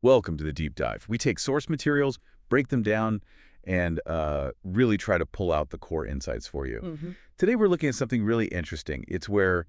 Welcome to the deep dive. We take source materials, break them down, and really try to pull out the core insights for you. Today we're looking at something really interesting. It's where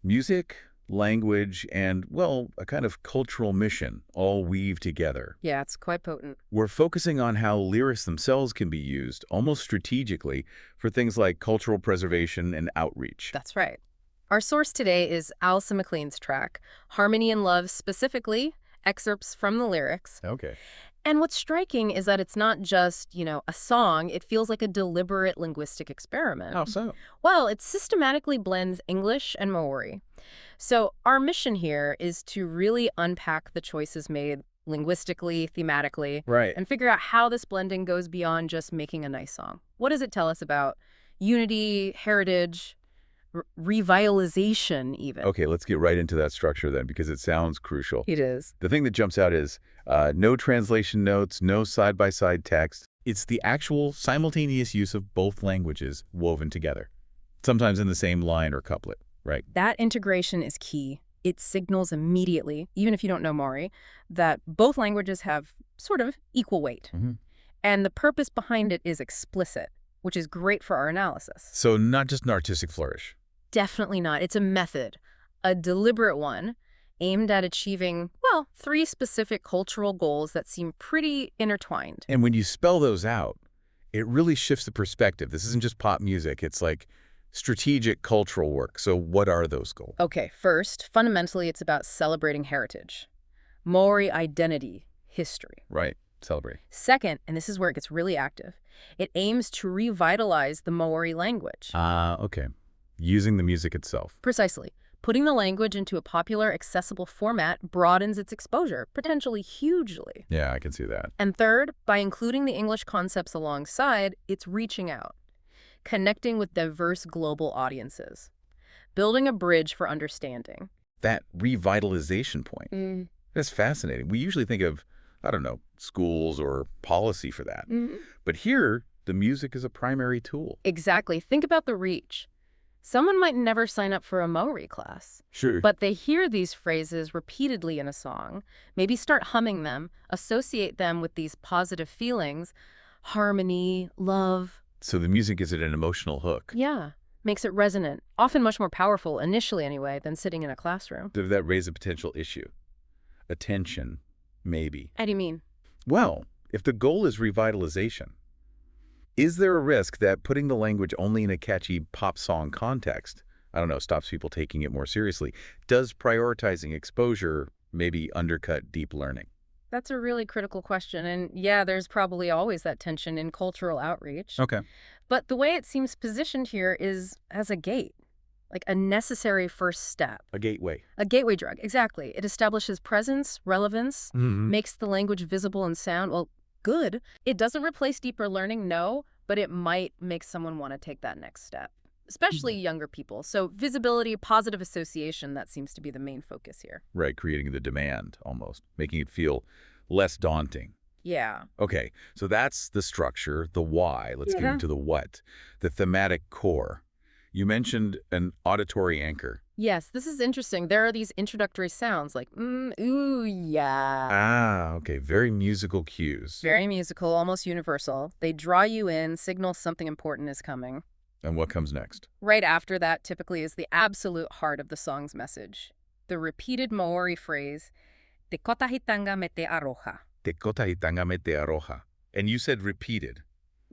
music, language, and, well, a kind of cultural mission all weave together. Yeah, it's quite potent. We're focusing on how lyrics themselves can be used, almost strategically, for things like cultural preservation and outreach. That's right. Our source today is Alison McLean's track, Harmony and Love specifically, excerpts from the lyrics. Okay. And what's striking is that it's not just, a song. It feels like a deliberate linguistic experiment. How so? Well, it systematically blends English and Māori. So our mission here is to really unpack the choices made linguistically, thematically, Right. and figure out how this blending goes beyond just making a nice song. What does it tell us about unity, heritage, revitalization even? Okay, let's get right into that structure then, because it sounds crucial. It is. The thing that jumps out is no translation notes, no side-by-side text. It's the actual simultaneous use of both languages woven together, sometimes in the same line or couplet, right? That integration is key. It signals immediately, even if you don't know Māori, that both languages have sort of equal weight. And the purpose behind it is explicit, which is great for our analysis. So not just an artistic flourish. Definitely not. It's a method, a deliberate one, aimed at achieving, well, 3 specific cultural goals that seem pretty intertwined. And when you spell those out, it really shifts the perspective. This isn't just pop music. It's like strategic cultural work. So what are those goals? Okay, first, fundamentally, it's about celebrating heritage, Māori identity, history. Right. Celebrate. Second, and this is where it gets really active, it aims to revitalize the Māori language. Okay. Using the music itself. Precisely. Putting the language into a popular, accessible format broadens its exposure, potentially hugely. Yeah, I can see that. And third, by including the English concepts alongside, it's reaching out, connecting with diverse global audiences, building a bridge for understanding. That revitalization point, that's fascinating. We usually think of, I don't know, schools or policy for that. But here, the music is a primary tool. Exactly. Think about the reach. Someone might never sign up for a Māori class. Sure. But they hear these phrases repeatedly in a song, maybe start humming them, associate them with these positive feelings, harmony, love. So the music is an emotional hook. Yeah, makes it resonant, often much more powerful, initially anyway, than sitting in a classroom. Does that raise a potential issue? Attention, maybe. How do you mean? Well, if the goal is revitalization, is there a risk that putting the language only in a catchy pop song context, I don't know, stops people taking it more seriously? Does prioritizing exposure maybe undercut deep learning? That's a really critical question. And yeah, there's probably always that tension in cultural outreach. Okay. But the way it seems positioned here is as a gate, like a necessary first step. A gateway. A gateway drug, exactly. It establishes presence, relevance, makes the language visible and sound, well, good. It doesn't replace deeper learning, no, but it might make someone want to take that next step, especially younger people. So visibility, positive association, that seems to be the main focus here. Right, creating the demand almost, making it feel less daunting. Yeah. Okay, so that's the structure, the why. Let's get into the what, the thematic core. You mentioned an auditory anchor. Yes, this is interesting. There are these introductory sounds like, ooh, yeah. Okay, very musical cues. Very musical, almost universal. They draw you in, signal something important is coming. And what comes next? Right after that typically is the absolute heart of the song's message. The repeated Māori phrase, te kotahitanga me te aroha. Te kotahitanga me te aroha. And you said repeated.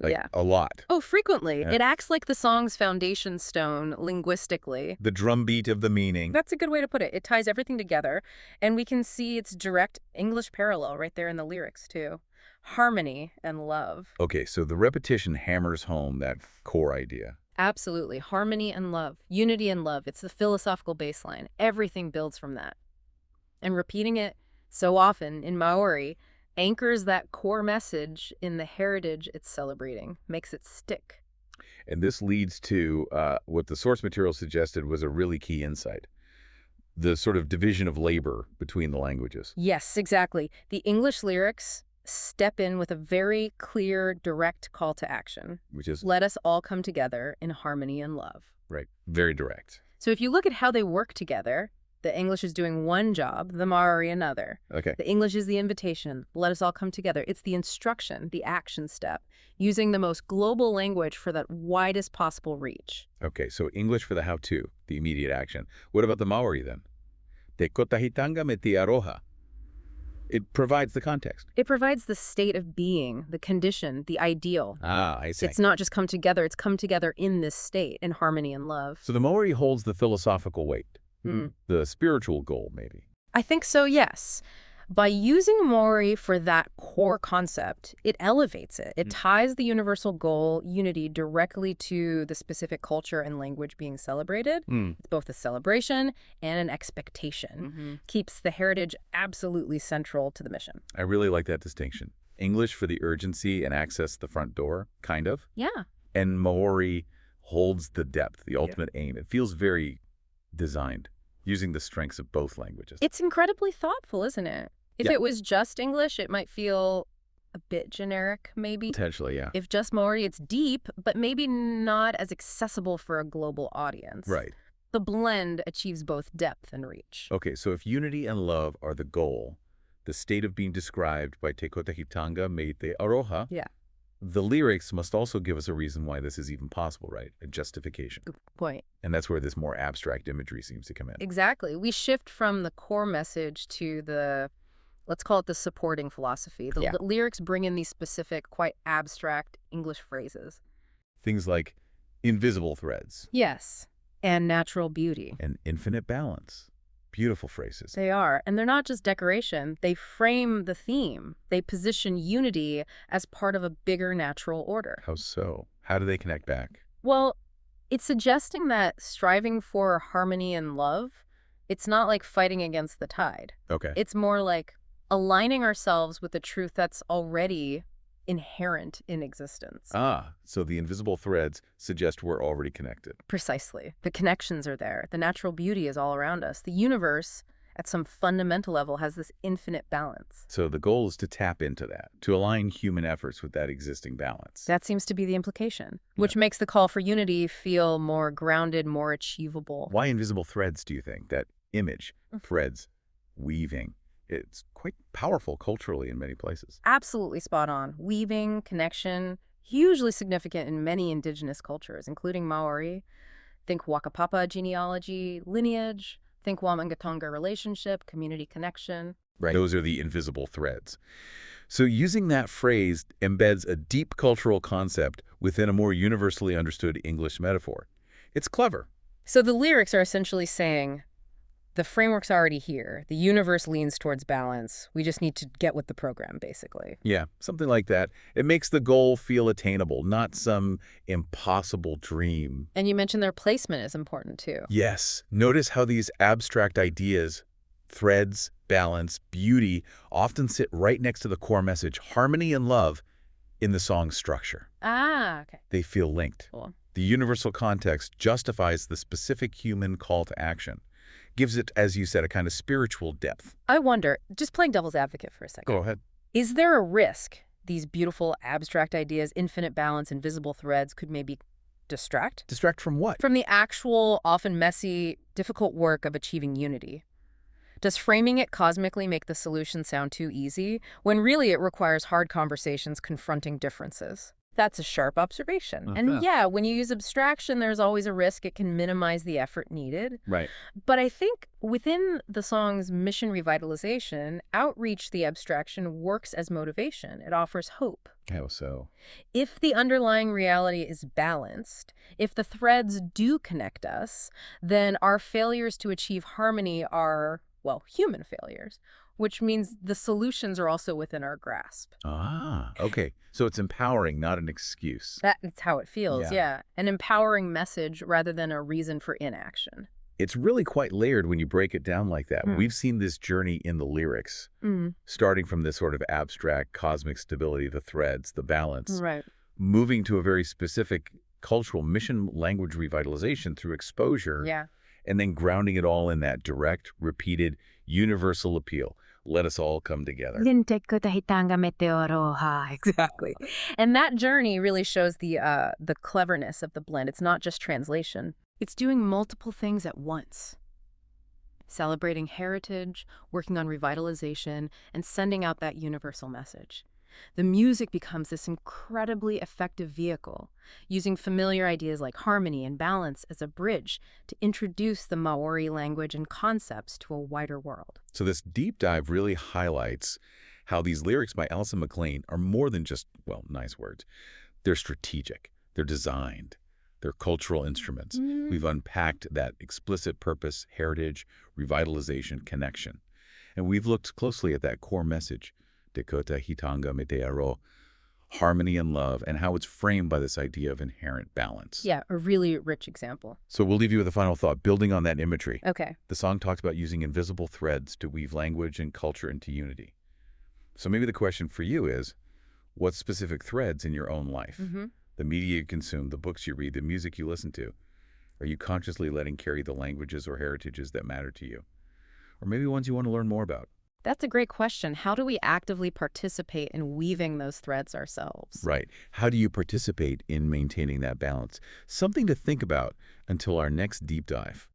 Like Yeah. a lot. Oh, frequently. Yeah. It acts like the song's foundation stone linguistically. The drumbeat of the meaning. That's a good way to put it. It ties everything together, and we can see its direct English parallel right there in the lyrics, too. Harmony and love. Okay, so the repetition hammers home that core idea. Absolutely. Harmony and love. Unity and love. It's the philosophical baseline. Everything builds from that. And repeating it so often in Māori anchors that core message in the heritage it's celebrating, makes it stick. And this leads to what the source material suggested was a really key insight. The sort of division of labor between the languages. Yes, exactly. The English lyrics step in with a very clear, direct call to action. Which is, Let us all come together in harmony and love. right, very direct. So if you look at how they work together, The English is doing one job, the Māori another. Okay. The English is the invitation. Let us all come together. It's the instruction, the action step, using the most global language for that widest possible reach. Okay, so English for the how-to, the immediate action. What about the Maori then? Te kotahitanga me te aroha. It provides the context. It provides the state of being, the condition, the ideal. Ah, I see. It's not just come together, it's come together in this state, in harmony and love. So the Maori holds the philosophical weight, the spiritual goal, maybe. I think so, yes. By using Māori for that core concept, it elevates it. It ties the universal goal, unity, directly to the specific culture and language being celebrated. It's both a celebration and an expectation. Keeps the heritage absolutely central to the mission. I really like that distinction. English for the urgency and access the front door, kind of. Yeah. And Maori holds the depth, the ultimate aim. It feels very designed, using the strengths of both languages. It's incredibly thoughtful, isn't it? If Yeah. it was just English, it might feel a bit generic, maybe. Potentially, yeah. If just Māori, it's deep, but maybe not as accessible for a global audience. Right. The blend achieves both depth and reach. Okay, so if unity and love are the goal, the state of being described by Te kotahitanga me te aroha, Yeah. the lyrics must also give us a reason why this is even possible, right? A justification. Good point. And that's where this more abstract imagery seems to come in. Exactly. We shift from the core message to the, let's call it the supporting philosophy. The lyrics bring in these specific, quite abstract English phrases. Things like invisible threads. Yes. And natural beauty. And infinite balance. Beautiful phrases. They are. And they're not just decoration. They frame the theme. They position unity as part of a bigger natural order. How so? How do they connect back? Well, it's suggesting that striving for harmony and love, it's not like fighting against the tide. Okay. It's more like aligning ourselves with the truth that's already inherent in existence. Ah, so the invisible threads suggest we're already connected. Precisely. The connections are there. The natural beauty is all around us. The universe, at some fundamental level, has this infinite balance. So the goal is to tap into that, to align human efforts with that existing balance. That seems to be the implication, which makes the call for unity feel more grounded, more achievable. Why invisible threads, do you think? That image, threads, weaving. It's quite powerful culturally in many places. Absolutely spot on. Weaving, connection, hugely significant in many indigenous cultures, including Maori. Think Wakapapa genealogy, lineage. Think Wāmangatanga relationship, community connection. Right. Those are the invisible threads. So using that phrase embeds a deep cultural concept within a more universally understood English metaphor. It's clever. So the lyrics are essentially saying, the framework's already here. The universe leans towards balance. We just need to get with the program, basically. Yeah, something like that. It makes the goal feel attainable, not some impossible dream. And you mentioned their placement is important, too. Yes. Notice how these abstract ideas, threads, balance, beauty, often sit right next to the core message, harmony and love, in the song's structure. Ah, okay. They feel linked. Cool. The universal context justifies the specific human call to action. Gives it, as you said, a kind of spiritual depth. I wonder, just playing devil's advocate for a second. Go ahead. Is there a risk these beautiful abstract ideas, infinite balance, invisible threads could maybe distract? Distract from what? From the actual, often messy, difficult work of achieving unity. Does framing it cosmically make the solution sound too easy, when really it requires hard conversations confronting differences? That's a sharp observation. And yeah, when you use abstraction, there's always a risk it can minimize the effort needed. Right. But I think within the song's mission revitalization, outreach the abstraction works as motivation. It offers hope. How so? If the underlying reality is balanced, if the threads do connect us, then our failures to achieve harmony are, well, human failures, which means the solutions are also within our grasp. Ah, okay. So it's empowering, not an excuse. That's how it feels, yeah. An empowering message rather than a reason for inaction. It's really quite layered when you break it down like that. We've seen this journey in the lyrics, starting from this sort of abstract cosmic stability, the threads, the balance, Right. moving to a very specific cultural mission language revitalization through exposure, and then grounding it all in that direct, repeated, universal appeal. Let us all come together. Te kotahitanga me te aroha. Exactly. And that journey really shows the cleverness of the blend. It's not just translation. It's doing multiple things at once. celebrating heritage, working on revitalization, and sending out that universal message. The music becomes this incredibly effective vehicle, using familiar ideas like harmony and balance as a bridge to introduce the Maori language and concepts to a wider world. So this deep dive really highlights how these lyrics by Alison McLean are more than just, well, nice words. They're strategic. They're designed. They're cultural instruments. We've unpacked that explicit purpose, heritage, revitalization, connection. And we've looked closely at that core message, te kotahitanga me te aroha, harmony and love, and how it's framed by this idea of inherent balance. Yeah, a really rich example. So we'll leave you with a final thought, building on that imagery. Okay. The song talks about using invisible threads to weave language and culture into unity. So maybe the question for you is, what specific threads in your own life, the media you consume, the books you read, the music you listen to, are you consciously letting carry the languages or heritages that matter to you? Or maybe ones you want to learn more about? That's a great question. How do we actively participate in weaving those threads ourselves? Right. How do you participate in maintaining that balance? Something to think about until our next deep dive.